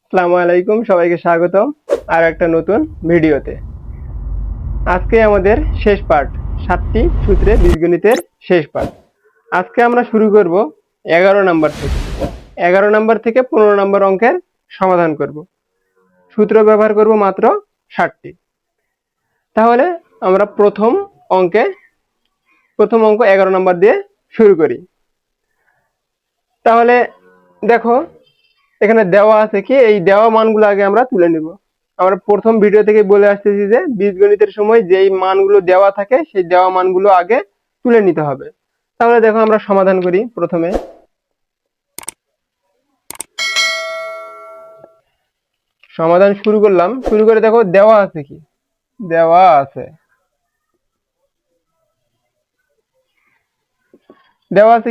আসসালামু আলাইকুম, সবাইকে স্বাগতম আর একটা নতুন ভিডিওতে। আজকে আমাদের শেষ পার্ট, 7টি সূত্রে বীজগণিতের শেষ পার্ট। আজকে আমরা শুরু করব 11 নাম্বার থেকে। 11 নাম্বার থেকে 15 নাম্বার অঙ্কের সমাধান করব। সূত্র ব্যবহার করব মাত্র 7টি। তাহলে আমরা প্রথম অঙ্ক 11 নাম্বার দিয়ে শুরু করি। তাহলে দেখো, এখানে দেওয়া আছে কি, এই দেওয়া মানগুলো আগে আমরা তুলে নিব। আমরা প্রথম ভিডিও থেকে বলে আসতেছি যে বীজগণিতের সময় যেই মানগুলো দেওয়া থাকে সেই দেওয়া মানগুলো আগে তুলে নিতে হবে। তাহলে দেখো, আমরা সমাধান করি। প্রথমে সমাধান শুরু করলাম। শুরু করে দেখো দেওয়া আছে কি, দেওয়া আছে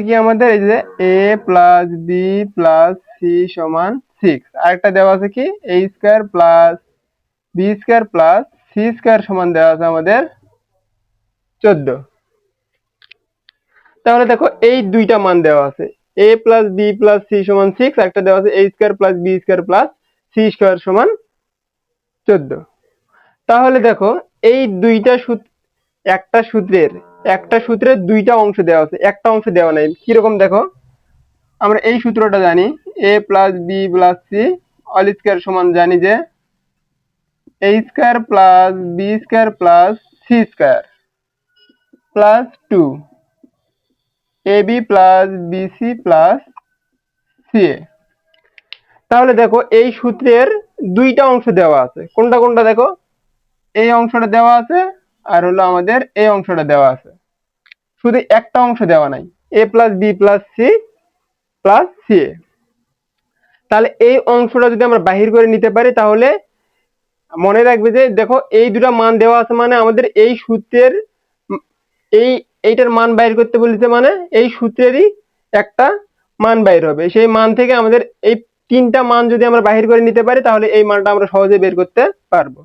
কি আমাদের, এই যে a plus B plus C সমান 6। আরেকটা দেওয়া আছে কি, a square plus B square plus C square সমান দেওয়া আছে আমাদের 14। তাহলে দেখো, এই দুইটা মান দেওয়া আছে, a plus B plus C সমান 6, একটা দেওয়া আছে a square plus B square plus C square সমান 14। তাহলে দেখো, এই দুইটা একটা সূত্রের দুইটা অংশ দেওয়া আছে, একটা অংশ দেওয়া নাই। কিরকম দেখো, আমরা এই সূত্রটা জানি, a plus B plus C all square সমান জানি যে a square plus B square plus C square plus 2 ab plus BC plus C. তাহলে দেখো, এই সূত্রের দুইটা অংশ দেওয়া আছে। কোনটা কোনটা দেখো, এই অংশটা দেওয়া আছে আর হলো আমাদের এই অংশটা দেওয়া আছে। শুধু একটা অংশ দেওয়া নাই, a plus B plus C plus C. তাহলে এই অংশটা যদি আমরা বাহির করে নিতে পারি, তাহলে মনে রাখবে যে দেখো, এই দুটা মান দেওয়া আছে মানে আমাদের এই সূত্রের এই এইটার মান বাইর করতে বলেছে, মানে এই সূত্রেরই একটা মান বাইর হবে। সেই মান থেকে আমাদের এই তিনটা মান যদি আমরা বাহির করে নিতে পারি, তাহলে এই মানটা আমরা সহজে বের করতে পারবো।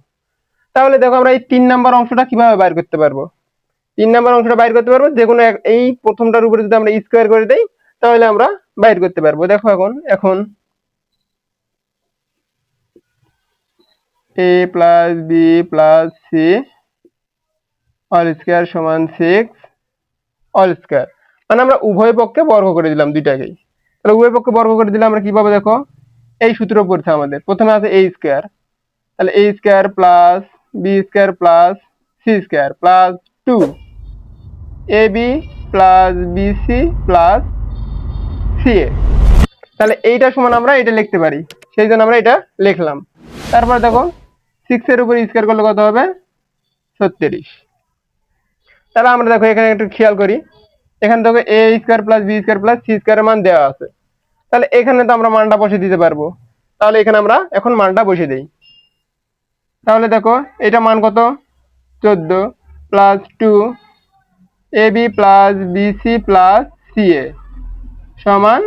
তাহলে দেখো, আমরা এই 3 নাম্বার অংশটা কিভাবে বাইর করতে পারবো। 3 নাম্বার অংশটা বাইর করতে পারবো যে কোনো এই প্রথমটার উপরে যদি আমরা স্কোয়ার করে দেই, তাহলে আমরা বাইর করতে পারবো। দেখো, এখন a plus B plus C all square সমান 6 অল স্কোয়ার, মানে আমরা উভয় পক্ষে বর্গ করে দিলাম দুইটাকেই। তাহলে উভয় পক্ষে বর্গ করে দিলে আমরা কি পাবো দেখো, এই সূত্র পড়ছে আমাদের। প্রথমে আছে a স্কোয়ার, তাহলে a square plus B square plus c square plus 2 ab plus BC plus c a. তাহলে এইটা সমান আমরা এটা লিখতে পারি, সেই জন্য আমরা এটা লিখলাম। তারপর দেখো, 6 এর উপর স্কোয়ার করলে কত হবে, 36। তাহলে আমরা দেখো এখানে একটু খেয়াল করি, এখানে দেখো a square plus B square plus C স্কোয়ারের মান দেওয়া আছে। তাহলে এখানে তো আমরা মানটা বসিয়ে দিতে পারবো। তাহলে এখানে আমরা এখন মানটা বসিয়ে দিই। তাহলে দেখো, এটা মান কত, 14 plus 2 ab plus BC plus c a সমান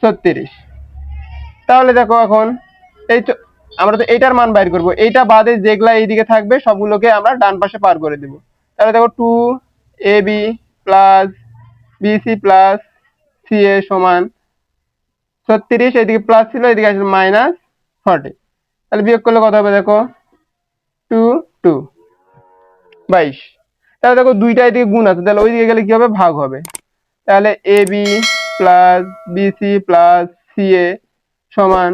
36। তাহলে দেখো, এখন এই আমরা তো এইটার মান বাইর করব, এইটা বাদে যেগুলা এইদিকে থাকবে সবগুলোকে আমরা ডান পাশে পার করে দেব। তাহলে দেখো, 2 ab plus BC plus c a সমান 36, এদিকে প্লাস ছিল, এদিকে আসলে মাইনাস 40। তাহলে বিয়োগ করলে কত হবে দেখো, 2 2 22। তাহলে দেখো, দুইটা এদিকে গুণ আছে, তাহলে ওইদিকে গেলে কি হবে, ভাগ হবে। তাহলে a b plus BC plus c a সমান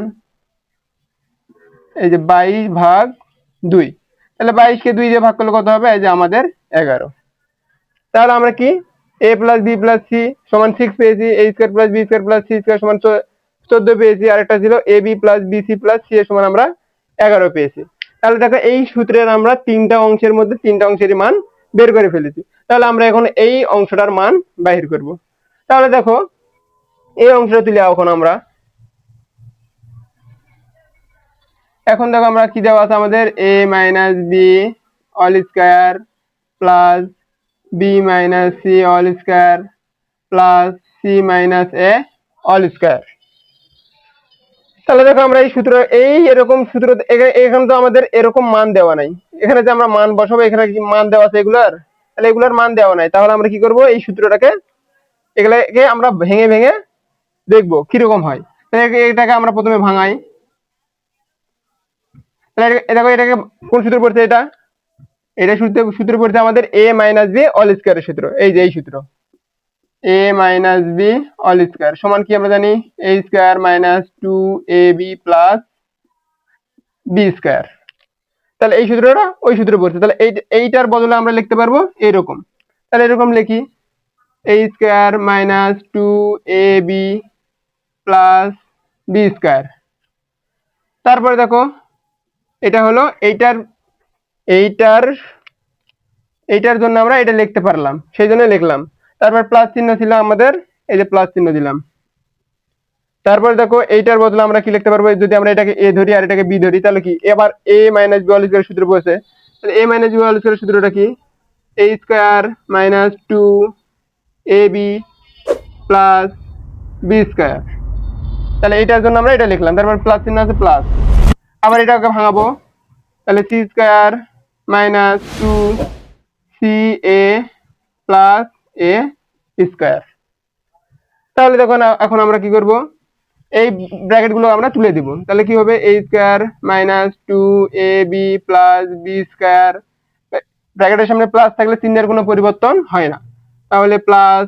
এই যে 22/2। তাহলে 22 কে 2 দিয়ে ভাগ করলে কত হবে, এই যে আমাদের 11। তাহলে আমরা কি, a plus B plus C সমান 6 পেয়েছি, a square plus B square plus c square সমান 14 পেয়েছি, আর একটা ছিল a b plus BC plus C এর সমান আমরা 11 পেয়েছি। তাহলে দেখো, এই সূত্রের আমরা তিনটা অংশের মধ্যে তিনটা অংশেরই মান বের করে ফেলেছি। তাহলে আমরা এখন এই অংশটার মান বাহির করব। তাহলে দেখো, এই অংশটা তুলে এখন আমরা, এখন দেখো আমরা কি দেওয়া আছে আমাদের, a minus B all square plus B minus C all square plus C minus A all square. তাহলে দেখো, আমরা এই সূত্র, এরকম সূত্র, এখানে তো আমাদের এরকম মান দেওয়া নাই। এখানে যে আমরা মান বসাবো, এখানে কি মান দেওয়া আছে এগুলার, তাহলে এগুলার মান দেওয়া নাই। তাহলে আমরা কি করব, এই সূত্রটাকে এগুলাকে আমরা ভেঙে ভেঙে দেখবো কিরকম হয়। এটাকে আমরা প্রথমে ভাঙাই। তাহলে দেখো এটাকে কোন সূত্র পড়ছে, এটা সূত্র পড়ছে আমাদের a মাইনাস বি অল স্কয়ারের সূত্র। এই যে এই সূত্র a minus B all square সমান কি আমরা জানি, a square minus 2ab plus B square. তাহলে এই সূত্রটা ওই সূত্রে পড়ছে, তাহলে এইটার বদলে আমরা লিখতে পারবো এরকম। তাহলে এরকম লিখি, a square minus 2ab plus B square. তারপরে দেখো এটা হলো এইটার এইটার এইটার জন্য আমরা এটা লিখতে পারলাম, সেই জন্য লিখলাম। তারপর প্লাস চিহ্ন ছিল আমাদের, এই যে প্লাস চিহ্ন দিলাম। তারপরে দেখো এইটার বদলে আমরা কি লিখতে পারবো, যদি আমরা এটাকে এ ধরি আর এটাকে বি ধরি, তাহলে কি এবার a minus B all square সূত্র বসে, তাহলে a minus B all square সূত্রটা কি, a square minus 2ab plus B square. তাহলে এইটার জন্য আমরা এটা লিখলাম, তারপর প্লাস চিহ্ন আছে প্লাস। আবার এটাকে ভাঙাবো, তাহলে c square minus 2ca plus a square. তাহলে দেখো না, এখন আমরা কি করব, এই ব্র্যাকেট গুলো আমরা তুলে দিব। তাহলে কি হবে, a square minus 2ab plus B square. ব্র্যাকেটের সামনে প্লাস থাকলে চিহ্নের কোনো পরিবর্তন হয় না, তাহলে plus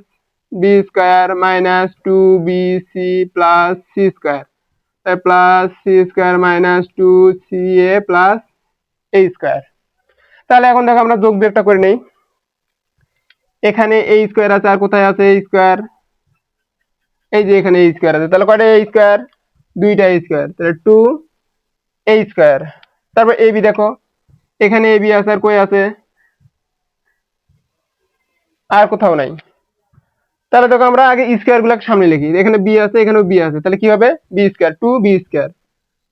B square minus 2bc plus C square, plus C square minus 2ca plus a square. তাহলে এখন দেখো আমরা যোগ বিয়োগটা করে নেই। এখানে a স্কয়ার আছে, আর কোথায় আছে a স্কয়ার, এই যে এখানে a স্কয়ার আছে। তাহলে কয়টা a স্কয়ার, দুইটা a স্কয়ার, তাহলে 2a স্কয়ার। তারপর ab দেখো, এখানে ab আছে, আর কই আছে, আর কোথাও নাই। তাহলে দেখো আমরা আগে স্কয়ার গুলো সামনে লিখি, এখানে b আছে, এখানেও b আছে, তাহলে কি হবে, b square 2b square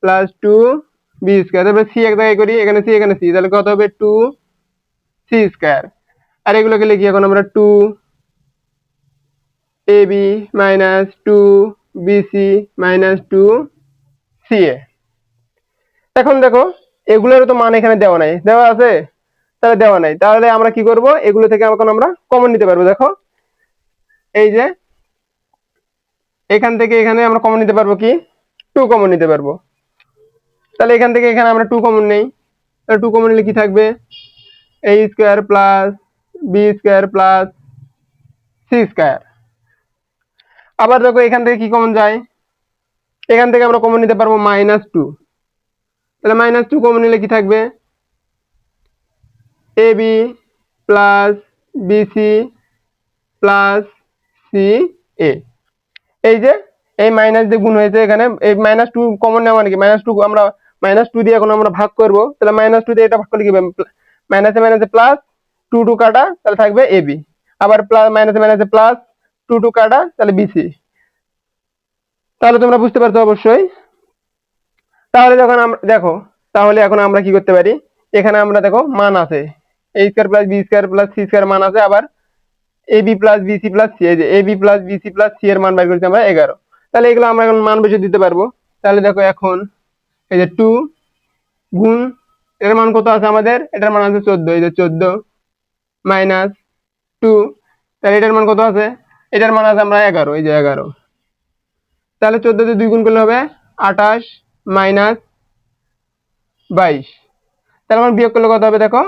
plus 2b square. তারপর c এক জায়গায় করি, এখানে c এখানে c, তাহলে কত হবে 2c স্কয়ার। আর এগুলোকে লিখি এখন আমরা 2ab minus 2bc minus 2ca। এখন দেখো এগুলোর তো মান এখানে দেওয়া নাই, দেওয়া আছে, তাহলে দেওয়া নাই। তাহলে আমরা কি করব, এগুলো থেকে এখন আমরা কমন নিতে পারবো। দেখো এই যে এখান থেকে এখানে আমরা কমন নিতে পারবো কি, 2 কমন নিতে পারবো। তাহলে এখান থেকে এখানে আমরা 2 কমন নেই, তাহলে 2 কমন নিলে কি থাকবে, a square plus B square plus C square. আবার দেখো এখান থেকে কি কমন যায়, এখান থেকে আমরা কমন নিতে পারবো -2। তাহলে -2 কমন নিলে কি থাকবে, ab plus BC plus c a. এই যে এই মাইনাস দিয়ে গুণ হয়েছে, এখানে এই -2 কমন নেওয়া মানে কি, -2 আমরা -2 দিয়ে এখন আমরা ভাগ করব। তাহলে -2 দিয়ে এটা ভাগ করলে কি হবে, মাইনাসে মাইনাসে প্লাস 2 কাটা, তাহলে থাকবে ab। আবার প্লাস মাইনাসে মাইনাসে প্লাস 2 কাটা, তাহলে বিসি। তাহলে তোমরা বুঝতে পারছো অবশ্যই। তাহলে যখন আমরা দেখো, তাহলে এখন আমরা কি করতে পারি, এখানে আমরা দেখো মান আছে, a square plus B square plus C square মান আছে, আবার ab plus BC plus C, এই যে ab plus BC plus C এর মান বের করছি আমরা 11। তাহলে এগুলো আমরা এখন মান বসে দিতে পারবো। তাহলে দেখো এখন এই যে 2 গুণ, এর মান কত আছে আমাদের, এটার মান আছে 14, এই যে 14 মাইনাস 2, তাহলে এটার মান কত আছে, এটার মান আছে আমরা 11, এই যে 11। তাহলে 14 দিয়ে 2 গুণ করলে হবে 28 মাইনাস 22। তাহলে আমার বিয়োগ করলে কত হবে, দেখো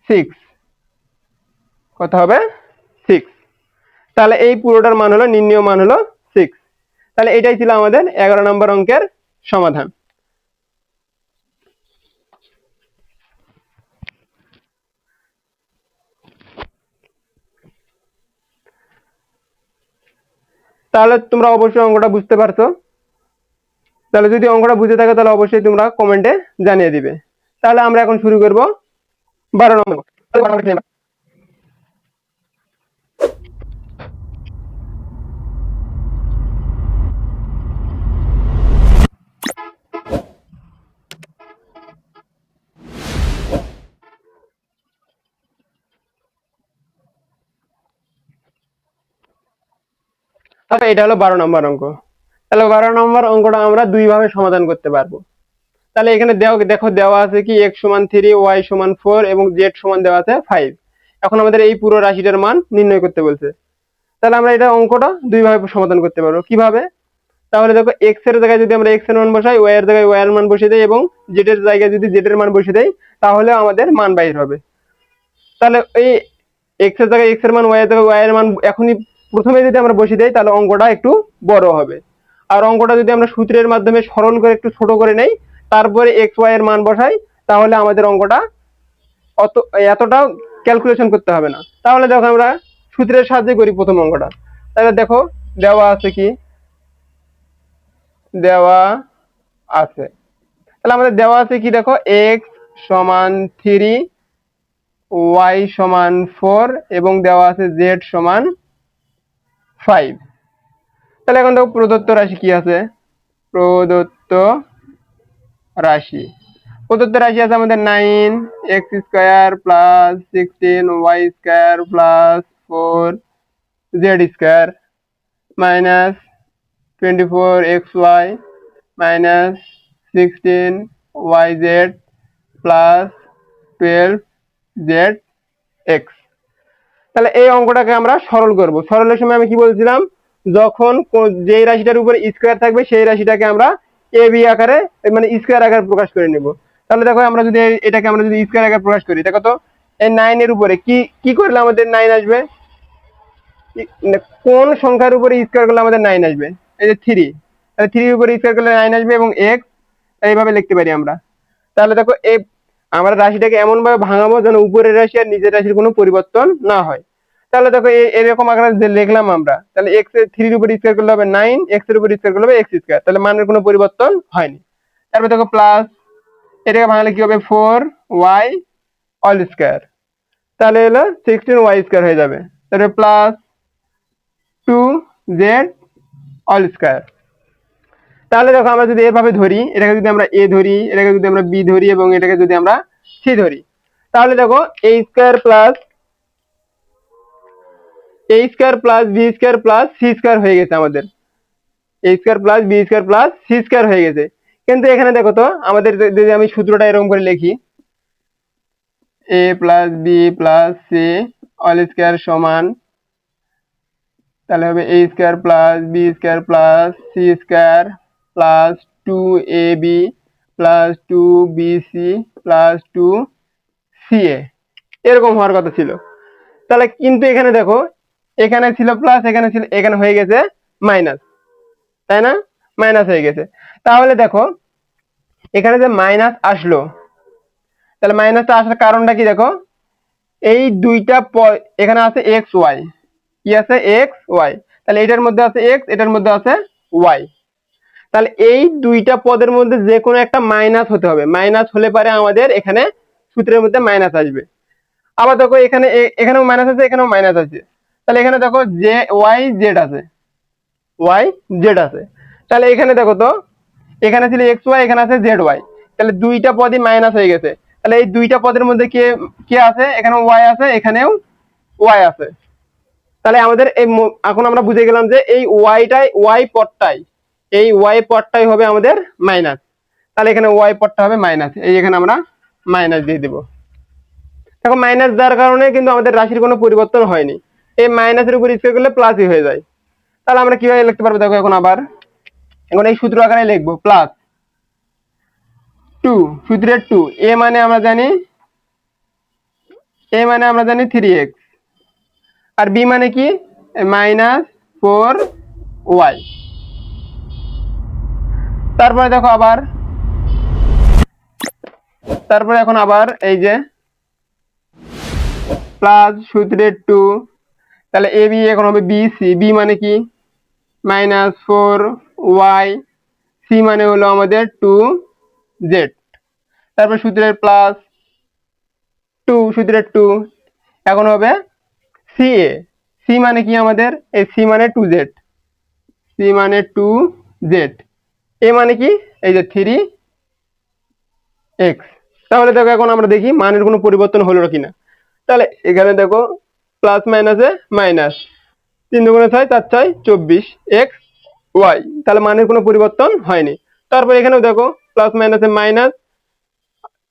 6, কত হবে 6। তাহলে এই পুরোটার মান হলো, নির্ণয় মান হলো 6। তাহলে এটাই ছিল আমাদের 11 নম্বর অঙ্কের সমাধান। তাহলে তোমরা অবশ্যই অঙ্কটা বুঝতে পারছো। তাহলে যদি অঙ্কটা বুঝে থাকে তাহলে অবশ্যই তোমরা কমেন্টে জানিয়ে দিবে। তাহলে আমরা এখন শুরু করব 12 নম্বর। আচ্ছা, এটা হলো 12 নম্বর অঙ্ক। তাহলে 12 নম্বর অঙ্কটা আমরা দুই ভাবে সমাধান করতে পারবো। তাহলে এখানে দেখো দেওয়া আছে কি x সমান 3, y সমান 4 এবং z সমান দেওয়া আছে 5। এখন আমাদের এই পুরো রাশিটার মান নির্ণয় করতে বলছে। তাহলে আমরা এটা অঙ্কটা দুই ভাবে সমাধান করতে পারবো। কিভাবে, তাহলে দেখো এক্স এর জায়গায় যদি আমরা এক্স এর মান বসাই, ওয়াই এর জায়গায় ওয়াই এর মান বসিয়ে দেই এবং জেড এর জায়গায় যদি জেড এর মান বসিয়ে দেই, তাহলে আমাদের মান বাইর হবে। তাহলে এই এক্স এর জায়গায় এক্স এর মান, ওয়াই এর জায়গায় ওয়াই এর মান এখনই প্রথমে যদি আমরা বসিয়ে দেই, তাহলে অঙ্কটা একটু বড় হবে। আর অঙ্কটা যদি আমরা সূত্রের মাধ্যমে সরল করে একটু ছোট করে নেই, তারপরে এক্স ওয়াই এর মান বসাই, তাহলে আমাদের অঙ্কটা এতটা ক্যালকুলেশন করতে হবে না। তাহলে দেখো আমরা সূত্রের সাহায্যে করি প্রথম অঙ্কটা। তাহলে দেখো দেওয়া আছে কি, দেওয়া আছে, তাহলে আমাদের দেওয়া আছে কি, দেখো এক্স সমান 3, ওয়াই সমান 4 এবং দেওয়া আছে জেড সমান 5। তাহলে এখন দেখো প্রদত্ত রাশি কি আছে, প্রদত্ত রাশি প্রদত্ত রাশি আছে আমাদের 9 X square plus 16 Y square plus 4 Z square minus 24 X Y minus 16 Y Z plus 12 Z X. তাহলে এই অঙ্কটাকে আমরা সরল করব। সরলের সময় আমি কি বলছিলাম, যখন যেই রাশিটার উপরে স্কোয়ার থাকবে সেই রাশিটাকে আমরা এ বি আকারে, মানে স্কোয়ার আকারে প্রকাশ করে নেব। তাহলে দেখো আমরা যদি এটাকে আমরা যদি স্কোয়ার আকারে প্রকাশ করি, দেখো তো এই 9 এর উপরে কি কি করলে আমাদের 9 আসবে, কোন সংখ্যার উপরে স্কোয়ার করলে আমাদের 9 আসবে, এই যে 3, তাহলে 3 এর উপরে স্কোয়ার করলে 9 আসবে এবং এক্স এইভাবে লিখতে পারি আমরা। তাহলে দেখো এই আমরা রাশিটাকে এমন ভাবে ভাঙাবো যেন উপরের রাশি আর নিচের রাশির কোনো পরিবর্তন না হয়। তাহলে দেখো এরকম আকারে যে লিখলাম আমরা, তাহলে এক্স এর 3 এর উপর স্কয়ার করলে হবে 9, এক্স এর উপর স্কয়ার করলে হবে এক্স স্কয়ার, তাহলে মানের কোনো পরিবর্তন হয়নি। তারপর দেখো প্লাস, এটাকে ভাঙলে কি হবে 4 ওয়াই অল স্কয়ার, তাহলে হলো 16 ওয়াই স্কয়ার হয়ে যাবে। তারপরে প্লাস 2 জেড অল স্কয়ার। তাহলে দেখো আমরা যদি এভাবে ধরি, এটাকে যদি আমরা এ ধরি, এটাকে যদি আমরা বি ধরি এবং এটাকে যদি আমরা সি ধরি, তাহলে দেখো a square plus a square plus B square plus C square হয়ে গেছে আমাদের, a square plus B square plus C square হয়ে গেছে। কিন্তু এখানে দেখো তো আমাদের যদি আমি সূত্রটা এরকম করে লিখি, a plus B plus C all square সমান, তাহলে হবে a square plus B square plus C square plus 2ab plus 2bc plus 2ca, এরকম হওয়ার কথা ছিল। তাহলে কিন্তু এখানে দেখো, এখানে ছিল প্লাস, এখানে ছিল, এখানে হয়ে গেছে মাইনাস, তাই না, মাইনাস হয়ে গেছে। তাহলে দেখো এখানে যে মাইনাস আসলো, তাহলে মাইনাসটা আসার কারণটা কি, দেখো এই দুইটা এখানে আছে এক্স ওয়াই, কি আছে এক্স ওয়াই, তাহলে এটার মধ্যে আছে এক্স, এটার মধ্যে আছে ওয়াই, তাহলে এই দুইটা পদের মধ্যে যে কোনো একটা মাইনাস হতে হবে, মাইনাস হলে পারে আমাদের এখানে সূত্রের মধ্যে মাইনাস আসবে। আবার দেখো এখানে এখানেও মাইনাস আছে, এখানেও মাইনাস আছে, তাহলে এখানে দেখো যে ওয়াই জেড আছে, ওয়াই জেড আছে, তাহলে এখানে দেখো তো এখানে ছিল এক্স ওয়াই, এখানে আছে জেড ওয়াই, তাহলে দুইটা পদই মাইনাস হয়ে গেছে। তাহলে এই দুইটা পদের মধ্যে কে কে আছে, এখানেও ওয়াই আছে, এখানেও ওয়াই আছে। তাহলে আমাদের এই এখন আমরা বুঝে গেলাম যে এই ওয়াইটাই, ওয়াই পদটাই, এই ওয়াই পদটাই হবে আমাদের মাইনাস। তাহলে এখানে ওয়াই পদটা হবে মাইনাস, এই এখানে আমরা মাইনাস দিয়ে দেব। দেখো মাইনাস দেওয়ার কারণে কিন্তু আমাদের রাশির কোনো পরিবর্তন হয়নি, এই মাইনাসের উপর স্কয়ার করলে প্লাসই হয়ে যায়। তাহলে আমরা কিভাবে লিখতে পারবো, দেখো এখন আবার এখন এই সূত্র আকারে লিখবো, প্লাস 2, সূত্রের 2, এ মানে আমরা জানি, এ মানে আমরা জানি 3x, আর বি মানে কি মাইনাস 4y। তারপরে দেখো আবার, তারপরে এখন আবার এই যে প্লাস সূত্রের 2, তাহলে এ বি এখন হবে বি সি, বি মানে কি মাইনাস 4y, সি মানে হলো আমাদের 2z, তারপর সূত্রের প্লাস 2, সূত্রের 2 এখন হবে সি এ, সি মানে কি আমাদের এই সি মানে 2z, সি মানে 2z, এ মানে কি এই যে 3x। তাহলে দেখো এখন আমরা দেখি মানের কোনো পরিবর্তন হলো কিনা। তাহলে এখানে দেখো প্লাস মাইনাসে মাইনাস, 3 দুগুণে 6, 4 6 24 এক্স ওয়াই, তাহলে মানের কোনো পরিবর্তন হয়নি। তারপর এখানেও দেখো প্লাস মাইনাসে মাইনাস,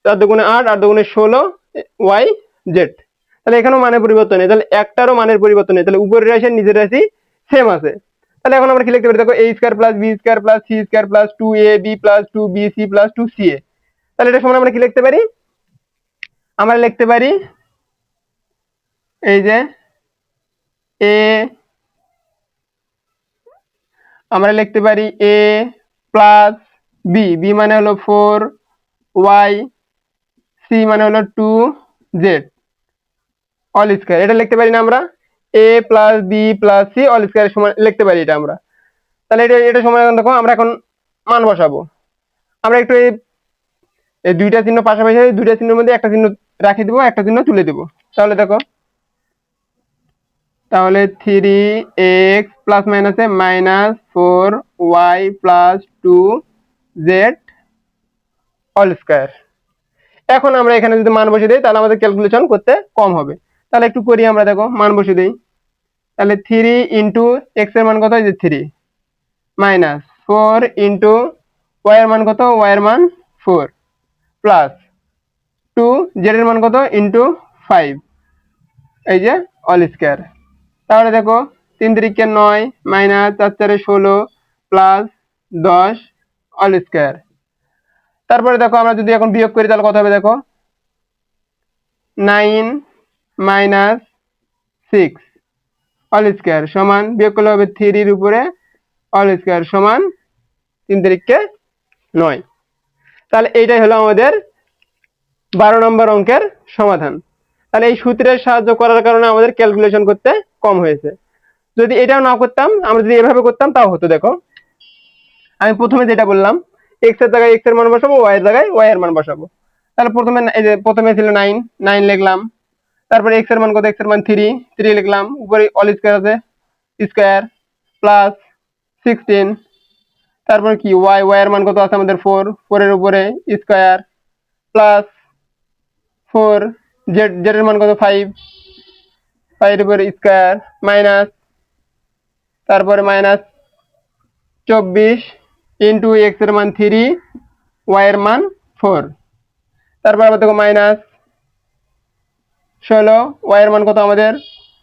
4 দুগুণে 8, 8 দুগুণে 16 ওয়াই জেড, তাহলে এখানেও মানের পরিবর্তন নেই, তাহলে একটারও মানের পরিবর্তন নেই, তাহলে উপরের রাশি আর নিচের রাশি সেম আছে। তাহলে এখন আমরা কি লিখতে পারি দেখো a square plus b square plus c square plus 2ab plus 2bc plus 2ca। তাহলে এটা সমান আমরা কি লিখতে পারি, আমরা লিখতে পারি এই যে a, আমরা লিখতে পারি a প্লাস b, b মানে হলো 4y, c মানে হলো 2z অল স্কয়ার। এটা লিখতে পারি না আমরা, a plus b plus c all square সমান লিখতে পারি এটা আমরা। তাহলে এটা সমান দেখো আমরা এখন মান বসাবো। আমরা একটু এই দুইটা চিহ্ন পাশাপাশি, দুইটা চিহ্নের মধ্যে একটা চিহ্ন রাখি দেবো, একটা চিহ্ন তুলে দেবো। তাহলে দেখো, তাহলে 3x প্লাস মাইনাসে -4y plus 2z all square. এখন আমরা এখানে যদি মান বসিয়ে দিই তাহলে আমাদের ক্যালকুলেশন করতে কম হবে। তাহলে একটু করি আমরা, দেখো মান বসিয়ে দিই। তাহলে 3 ইন্টু x এর মান কত, এই যে 3, মাইনাস 4 ইন্টু y এর মান কত, y এর মান 4, প্লাস 2 z এর মান কত ইন্টু 5, এই যে অল স্কয়ার। তাহলে দেখো 3 3 9 মাইনাস 4 4 16 প্লাস 10 অল স্কয়ার। তারপরে দেখো আমরা যদি এখন বিয়োগ করি তাহলে কত হবে দেখো, 9 মাইনাস 6 অল স্কয়ার সমান, বিয়োগ করলে হবে 3 এর উপরে অল স্কয়ার সমান 3 3 9। তাহলে এইটাই হলো আমাদের 12 নম্বর অঙ্কের সমাধান। তাহলে এই সূত্রের সাহায্য করার কারণে আমাদের ক্যালকুলেশন করতে কম হয়েছে। যদি এটাও না করতাম, আমরা যদি এভাবে করতাম তাও হতো। দেখো আমি প্রথমে যেটা বললাম, x এর জায়গায় x এর মান বসাবো, y এর জায়গায় y এর মান বসাবো। তাহলে প্রথমে ছিল 9, 9 লিখলাম। তারপরে x এর মান কত, x এর মান 3, 3 লিখলাম। উপরে অল স্কয়ার আছে, স্কয়ার প্লাস 16। তারপর কি y, y এর মান কত আছে আমাদের 4, 4 এর উপরে স্কয়ার প্লাস 4, z, z এর মান কত 5, 5 এর উপরে স্কয়ার মাইনাস, তারপরে মাইনাস 24 ইন্টু x এর মান 3, y এর মান 4। তারপর আবার দেখো মাইনাস 16, y এর মান কত আমাদের,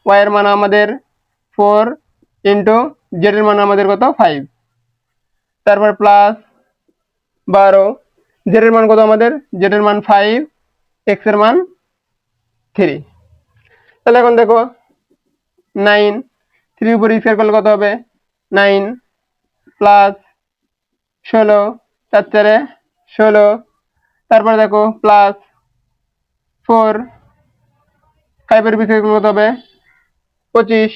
y এর মান আমাদের 4 ইন্টু z এর মান আমাদের কত 5। তারপর প্লাস 12, z এর মান কত আমাদের, z এর মান 5, x এর মান 3। তাহলে এখন দেখো 9, 3 উপর স্কয়ার করলে কত হবে 9 প্লাস 16, 4 4 16। তারপর দেখো প্লাস 4, 5 এর স্কয়ার করলে কত হবে 25।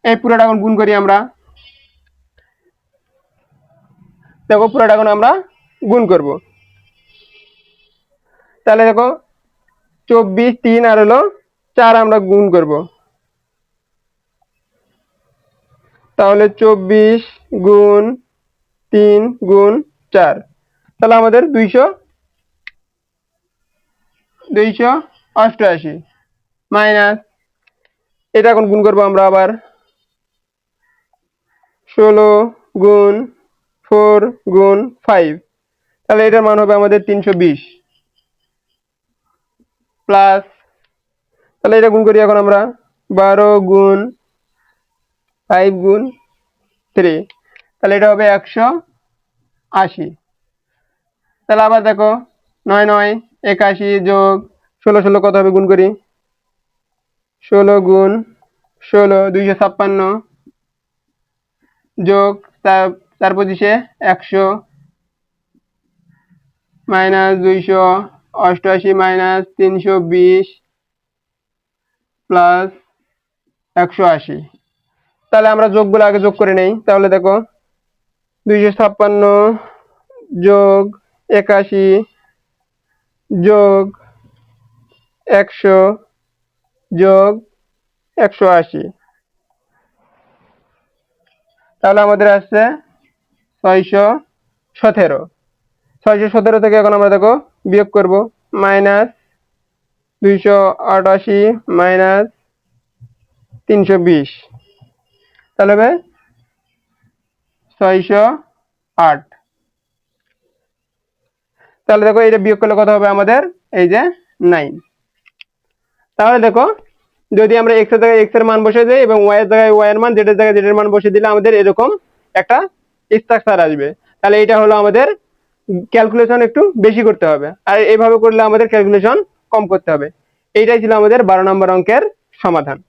এই পুরোটা এখন গুণ করি আমরা, দেখো পুরোটা এখন আমরা গুণ করব। তাহলে দেখো 24, 3 আর হলো 4 আমরা গুণ করব। তাহলে 24 গুণ 3 গুণ 4, তাহলে আমাদের 288 মাইনাস, এটা এখন গুণ করবো আমরা আবার 16 গুণ 4 গুণ 5, তাহলে এটার মান হবে আমাদের 320 প্লাস, তাহলে এটা গুণ করি এখন আমরা 12 গুণ 5 গুণ 3, তাহলে এটা হবে 180। তাহলে আবার দেখো 9 9 81 যোগ 16 16 কত হবে গুণ করি, 16 গুণ 16 256 যোগ 4 25 100 মাইনাস 288 মাইনাস 320 প্লাস 180। তাহলে আমরা যোগগুলো আগে যোগ করে নেই। তাহলে দেখো 256 যোগ 81 যোগ 100 যোগ 180, তাহলে আমাদের আসছে 617। 617 থেকে এখন আমরা দেখো বিয়োগ করব, মাইনাস 288 মাইনাস 320, তাহলে হবে 608। তাহলে দেখো এটা বিয়োগ করলে কত হবে আমাদের, এই যে 9। তাহলে দেখো যদি আমরা এক্স এর জায়গায় এক্স এর মান বসে দিই এবং ওয়াই এর জায়গায় ওয়াই এর মান, জেড এর জায়গায় জেড এর মান বসে দিলে আমাদের এরকম একটা স্ট্রাকচার আসবে। তাহলে এটা হলো আমাদের ক্যালকুলেশন একটু বেশি করতে হবে, আর এইভাবে করলে আমাদের ক্যালকুলেশন কম করতে হবে। এইটাই ছিল আমাদের 12 নম্বর অঙ্কের সমাধান।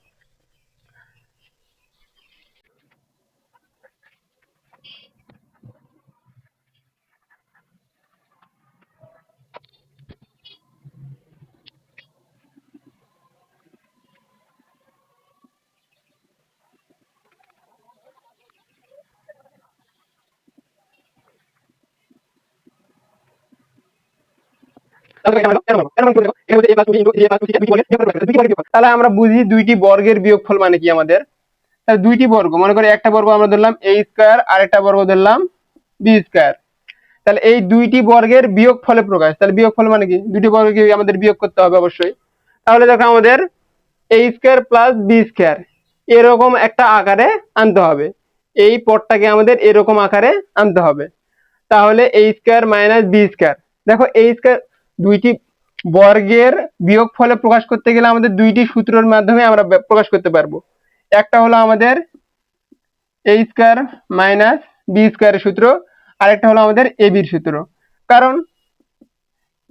তাহলে আমরা বুঝি দুইটি বর্গের বিয়োগফল মানে কি আমাদের। তাহলে দুইটি বর্গ, মনে করি একটা বর্গ আমরা ধরলাম এ স্কয়ার আর একটা বর্গ ধরলাম বি স্কয়ার। তাহলে এই দুইটি বর্গের বিয়োগফলে প্রকাশ। তাহলে বিয়োগফল মানে কি, দুইটি বর্গকে আমাদের বিয়োগ করতে হবে অবশ্যই। তাহলে দেখো আমাদের a square plus B square এরকম একটা আকারে আনতে হবে, এই পদটাকে আমাদের এরকম আকারে আনতে হবে। তাহলে এ স্কয়ার মাইনাস বি স্কয়ার, দেখো এ স্কয়ার দুইটি বর্গের বিয়োগফলে প্রকাশ করতে গেলে আমাদের দুইটি সূত্রের মাধ্যমে আমরা প্রকাশ করতে পারবো। একটা হলো আমাদের এ স্কয়ার মাইনাস বি স্কয়ারের সূত্র, আরেকটা হলো আমাদের এ বির সূত্র। কারণ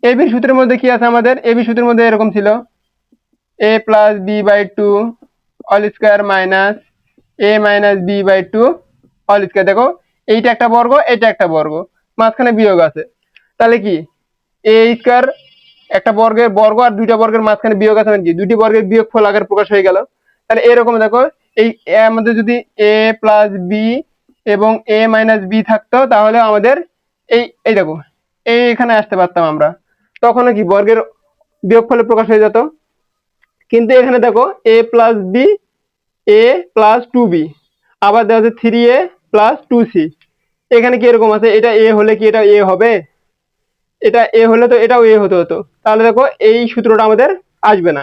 এ বির সূত্রের মধ্যে কি আছে, আমাদের এ বির সূত্রের মধ্যে এরকম ছিল a plus b by two all square minus a minus b by two all square. দেখো এইটা একটা বর্গ, এটা একটা বর্গ, মাঝখানে বিয়োগ আছে। তাহলে কি এ স্কয়ার একটা বর্গের বর্গ আর দুইটা বর্গের মাঝখানে বিয়োগ আছে, মানে কি দুইটি বর্গের বিয়োগফল আকারে প্রকাশ হয়ে গেল। তাহলে এরকম দেখো এই আমাদের যদি এ প্লাস বি এবং এ মাইনাস বি থাকতো তাহলে আমাদের এই এই দেখো এই এখানে আসতে পারতাম আমরা, তখনও কি বর্গের বিয়োগফলে প্রকাশ হয়ে যেত। কিন্তু এখানে দেখো এ plus B A plus two B, আবার দেওয়া আছে থ্রি এ প্লাস টু সি। এখানে কি এরকম আছে, এটা এ হলে কি এটা এ হবে, এটা এ হলে তো এটাও এ হতে হতো। তাহলে দেখো এই সূত্রটা আমাদের আসবে না,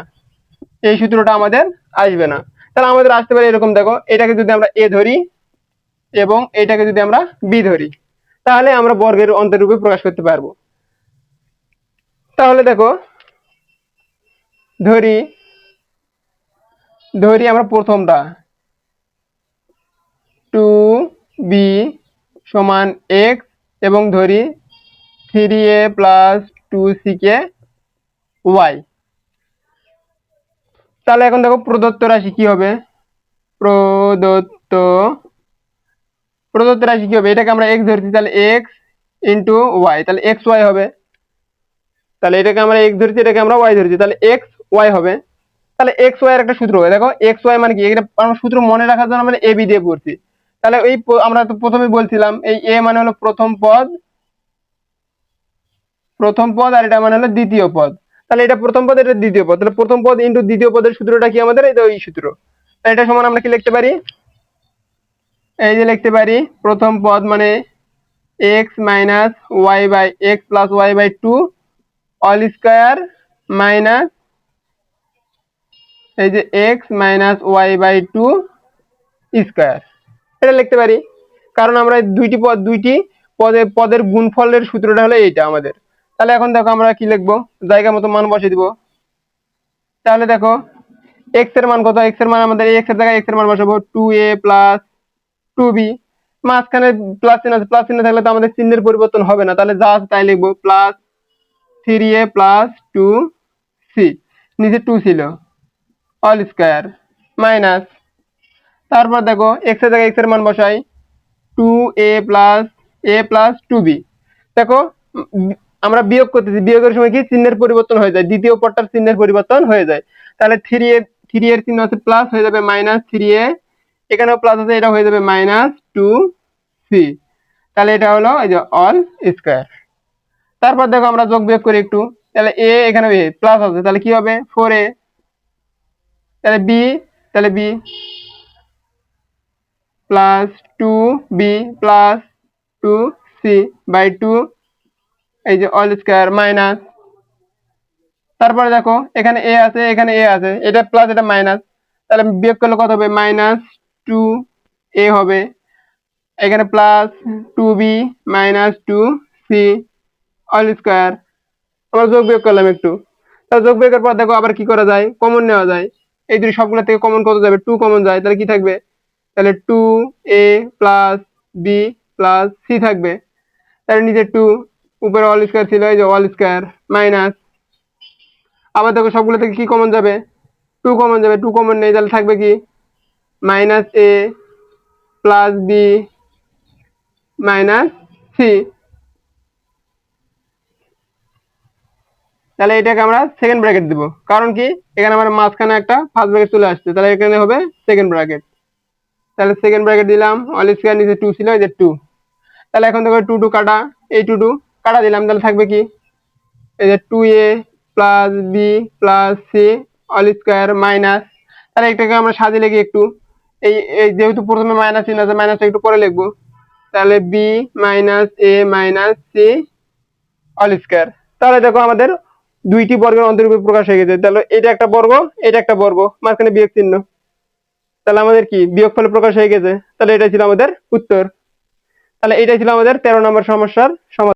এই সূত্রটা আমাদের আসবে না। তাহলে আমাদের আসতে পারে এরকম, দেখো এটাকে যদি আমরা এ ধরি এবং এটাকে যদি আমরা বি ধরি তাহলে আমরা বর্গের অন্তরূপে প্রকাশ করতে পারবো। তাহলে দেখো ধরি ধরি আমরা প্রথমটা 2b সমান x এবং ধরি 3a প্লাস 2c কে y। তাহলে এখন দেখো প্রদত্ত রাশি কি হবে, প্রদত্ত প্রদত্ত রাশি কি হবে, এটাকে আমরা x ধরছি, তাহলে x ইন্টু ওয়াই, তাহলে এক্স ওয়াই হবে। তাহলে এটাকে আমরা x ধরছি, এটাকে আমরা y ধরছি, তাহলে এক্স ওয়াই হবে। তাহলে এক্স ওয়াই এর একটা সূত্র হবে, দেখো এক্স ওয়াই মানে কি, এটা আমরা সূত্র মনে রাখার জন্য আমরা এবি দিয়ে করছি। তাহলে এই আমরা তো প্রথমে বলছিলাম এই এ মানে হলো প্রথম পদ, প্রথম পদ, আর এটা মানে হলো দ্বিতীয় পদ। তাহলে এটা প্রথম পদ, এটা দ্বিতীয় পদ, তাহলে প্রথম পদ ইন্টু দ্বিতীয় পদের সূত্রটা কি আমাদের, এটা ওই সূত্র। তাহলে এটা সমান আমরা কি লিখতে পারি, এই যে লিখতে পারি প্রথম পদ মানে X minus Y by X plus Y by two all square minus এই যে X minus Y by two square, এটা লিখতে পারি। কারণ আমরা দুইটি পদের গুণফলের সূত্রটা হলো এইটা আমাদের। তাহলে এখন দেখো আমরা কি লিখবো, জায়গা মতো মান বসে দিব। তাহলে দেখো এক্স এর মান কত, এক্স এর মান আমাদের এক্স এর জায়গায় এক্স এর মান বসাবো 2a প্লাস 2b, মাঝখানে প্লাস চিহ্ন আছে, প্লাস চিহ্ন থাকলে তো আমাদের চিহ্নের পরিবর্তন হবে না, তাহলে জাস্ট তাই লিখবো প্লাস 3a প্লাস 2c, নিচে 2 ছিল অল স্কয়ার মাইনাস, তারপর দেখো এক্স এর জায়গায় এক্স এর মান বসাই 2a প্লাস 2b। দেখো আমরা বিয়োগ করতেছি, বিয়োগের সময় কি চিহ্নের পরিবর্তন হয়ে যায়, দ্বিতীয় পদটার চিহ্নের পরিবর্তন হয়ে যায়। তাহলে থ্রি এর চিহ্ন আছে প্লাস হয়ে যাবে মাইনাস 3a, এখানেও প্লাস আছে, এটা হয়ে যাবে মাইনাস 2c। তাহলে এটা হলো এই যে অল স্কয়ার। তারপর দেখো আমরা যোগ বিয়োগ করি একটু, তাহলে এ এখানে প্লাস আছে, তাহলে কি হবে 4a, তাহলে B plus 2b plus 2c by 2 এই যে অল স্কয়ার মাইনাস, তারপরে দেখো এখানে এ আছে এখানে এ আছে, এটা প্লাস এটা মাইনাস, তাহলে বিয়োগ করলে কত হবে মাইনাস 2a হবে, এখানে plus 2b minus 2c all square. আমরা যোগ বিয়োগ করলাম একটু, তাহলে যোগ বিয়োগের পর দেখো আবার কি করা যায়, কমন নেওয়া যায়, এই দুই সবগুলো থেকে কমন কত যাবে? 2 কমন যায়, তাহলে কি থাকবে? তাহলে 2a plus B plus C থাকবে। তাহলে নিচে 2 উপরে অল স্কয়ার ছিল, এই যে অল স্কয়ার মাইনাস, আবার দেখো সবগুলো থেকে কি কমন যাবে? 2 কমন যাবে, 2 কমন নেই, তাহলে থাকবে কি? মাইনাস এ প্লাস বি মাইনাস সি। তাহলে এটাকে আমরা সেকেন্ড ব্র্যাকেট দিব, কারণ কি এখানে আমার মাঝখানে একটা ফার্স্ট ব্র্যাকেট চলে আসছে, তাহলে এখানে হবে সেকেন্ড ব্র্যাকেট। তাহলে সেকেন্ড ব্র্যাকেট দিলাম, অল স্কয়ার নিচে 2 ছিল, এই যে 2। তাহলে এখন দেখো 2 2 কাটা, এই 2 2 কাটা দিলাম, তাহলে থাকবে কি? এই যে 2a plus B plus C all square minus, তাহলে এটাকে আমরা সাজিয়ে লিখি একটু। এই এই যেহেতু প্রথমে মাইনাস চিহ্ন আছে, মাইনাসটা একটু পরে লিখবো। তাহলে B minus a minus C all square. তাহলে দেখো আমাদের দুইটি বর্গের অন্তর্রূপে প্রকাশ হয়ে গেছে। তাহলে এটা একটা বর্গ, এটা একটা বর্গ, মাঝখানে বিয়োগ চিহ্ন, তাহলে আমাদের কি বিয়োগফলে প্রকাশ হয়ে গেছে। তাহলে এটাই ছিল আমাদের উত্তর। তাহলে এটাই ছিল আমাদের 13 নম্বর সমস্যার সমাধান।